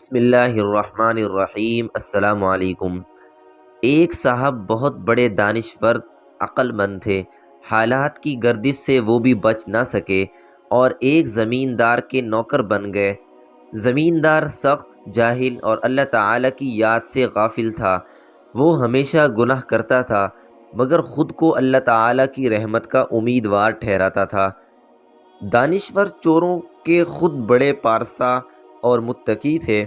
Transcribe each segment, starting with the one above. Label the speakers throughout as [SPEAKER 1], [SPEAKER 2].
[SPEAKER 1] بسم اللہ الرحمن الرحیم۔ السلام علیکم۔ ایک صاحب بہت بڑے دانشور عقل مند تھے۔ حالات کی گردش سے وہ بھی بچ نہ سکے اور ایک زمیندار کے نوکر بن گئے۔ زمیندار سخت جاہل اور اللہ تعالیٰ کی یاد سے غافل تھا۔ وہ ہمیشہ گناہ کرتا تھا مگر خود کو اللہ تعالیٰ کی رحمت کا امیدوار ٹھہراتا تھا۔ دانشور چوروں کے خود بڑے پارسا اور متقی تھے،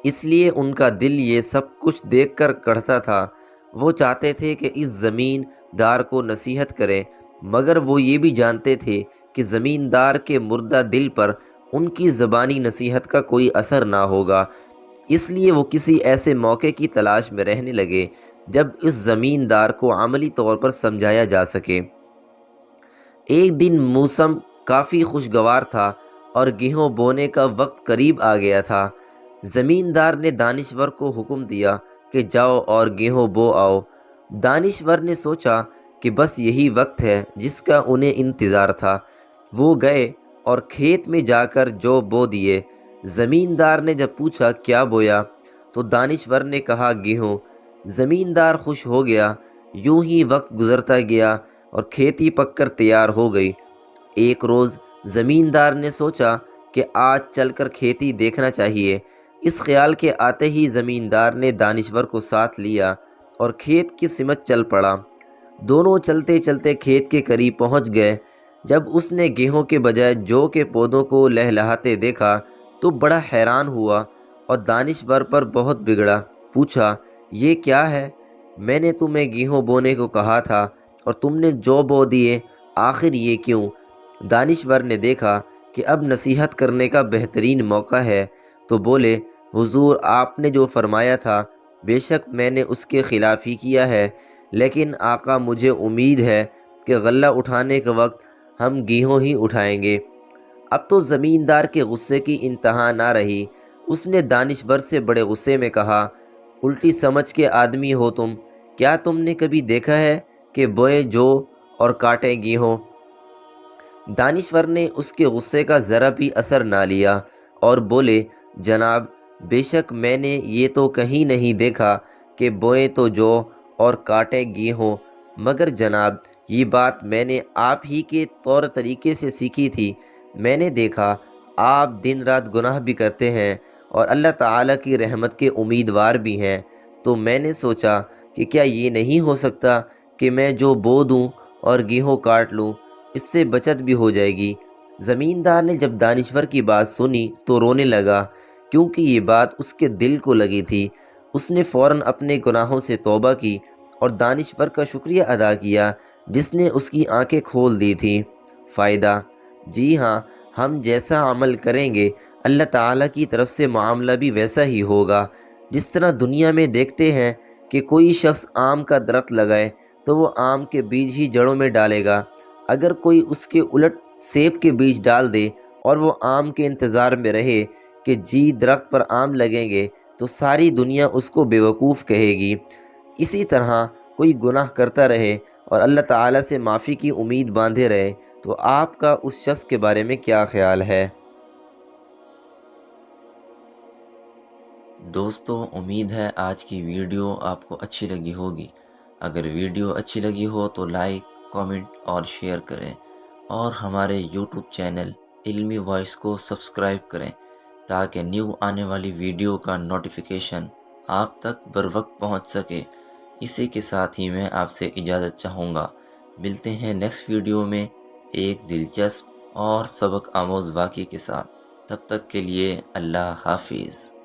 [SPEAKER 1] اس لیے ان کا دل یہ سب کچھ دیکھ کر کڑھتا تھا۔ وہ چاہتے تھے کہ اس زمیندار کو نصیحت کریں، مگر وہ یہ بھی جانتے تھے کہ زمیندار کے مردہ دل پر ان کی زبانی نصیحت کا کوئی اثر نہ ہوگا۔ اس لیے وہ کسی ایسے موقع کی تلاش میں رہنے لگے جب اس زمیندار کو عملی طور پر سمجھایا جا سکے۔ ایک دن موسم کافی خوشگوار تھا اور گیہوں بونے کا وقت قریب آ گیا تھا۔ زمیندار نے دانشور کو حکم دیا کہ جاؤ اور گیہوں بو آؤ۔ دانشور نے سوچا کہ بس یہی وقت ہے جس کا انہیں انتظار تھا۔ وہ گئے اور کھیت میں جا کر جو بو دیے۔ زمیندار نے جب پوچھا کیا بویا تو دانشور نے کہا گیہوں۔ زمیندار خوش ہو گیا۔ یوں ہی وقت گزرتا گیا اور کھیتی پک کر تیار ہو گئی۔ ایک روز زمیندار نے سوچا کہ آج چل کر کھیتی دیکھنا چاہیے۔ اس خیال کے آتے ہی زمیندار نے دانشور کو ساتھ لیا اور کھیت کی سمت چل پڑا۔ دونوں چلتے چلتے کھیت کے قریب پہنچ گئے۔ جب اس نے گیہوں کے بجائے جو کے پودوں کو لہلہاتے دیکھا تو بڑا حیران ہوا اور دانشور پر بہت بگڑا۔ پوچھا یہ کیا ہے؟ میں نے تمہیں گیہوں بونے کو کہا تھا اور تم نے جو بو دیے، آخر یہ کیوں؟ دانشور نے دیکھا کہ اب نصیحت کرنے کا بہترین موقع ہے تو بولے حضور آپ نے جو فرمایا تھا بے شک میں نے اس کے خلاف ہی کیا ہے، لیکن آقا مجھے امید ہے کہ غلہ اٹھانے کے وقت ہم گیہوں ہی اٹھائیں گے۔ اب تو زمیندار کے غصے کی انتہا نہ رہی۔ اس نے دانشور سے بڑے غصے میں کہا الٹی سمجھ کے آدمی ہو تم، کیا تم نے کبھی دیکھا ہے کہ بوئے جو اور کاٹے گیہوں؟ دانشور نے اس کے غصے کا ذرا بھی اثر نہ لیا اور بولے جناب بے شک میں نے یہ تو کہیں نہیں دیکھا کہ بوئے تو جو اور کاٹے گیہوں، مگر جناب یہ بات میں نے آپ ہی کے طور طریقے سے سیکھی تھی۔ میں نے دیکھا آپ دن رات گناہ بھی کرتے ہیں اور اللہ تعالیٰ کی رحمت کے امیدوار بھی ہیں، تو میں نے سوچا کہ کیا یہ نہیں ہو سکتا کہ میں جو بو دوں اور گیہوں کاٹ لوں، اس سے بچت بھی ہو جائے گی۔ زمیندار نے جب دانشور کی بات سنی تو رونے لگا، کیونکہ یہ بات اس کے دل کو لگی تھی۔ اس نے فوراً اپنے گناہوں سے توبہ کی اور دانشور کا شکریہ ادا کیا جس نے اس کی آنکھیں کھول دی تھیں۔ فائدہ: جی ہاں، ہم جیسا عمل کریں گے اللہ تعالیٰ کی طرف سے معاملہ بھی ویسا ہی ہوگا۔ جس طرح دنیا میں دیکھتے ہیں کہ کوئی شخص آم کا درخت لگائے تو وہ آم کے بیج ہی جڑوں میں ڈالے گا، اگر کوئی اس کے الٹ سیب کے بیج ڈال دے اور وہ آم کے انتظار میں رہے کہ جی درخت پر آم لگیں گے تو ساری دنیا اس کو بیوقوف کہے گی۔ اسی طرح کوئی گناہ کرتا رہے اور اللہ تعالیٰ سے معافی کی امید باندھے رہے تو آپ کا اس شخص کے بارے میں کیا خیال ہے؟
[SPEAKER 2] دوستو امید ہے آج کی ویڈیو آپ کو اچھی لگی ہوگی۔ اگر ویڈیو اچھی لگی ہو تو لائک، کامنٹ اور شیئر کریں اور ہمارے یوٹیوب چینل علمی وائس کو سبسکرائب کریں تاکہ نیو آنے والی ویڈیو کا نوٹیفیکیشن آپ تک بر وقت پہنچ سکے۔ اسی کے ساتھ ہی میں آپ سے اجازت چاہوں گا۔ ملتے ہیں نیکسٹ ویڈیو میں ایک دلچسپ اور سبق آموز واقعے کے ساتھ۔ تب تک کے لیے اللہ حافظ۔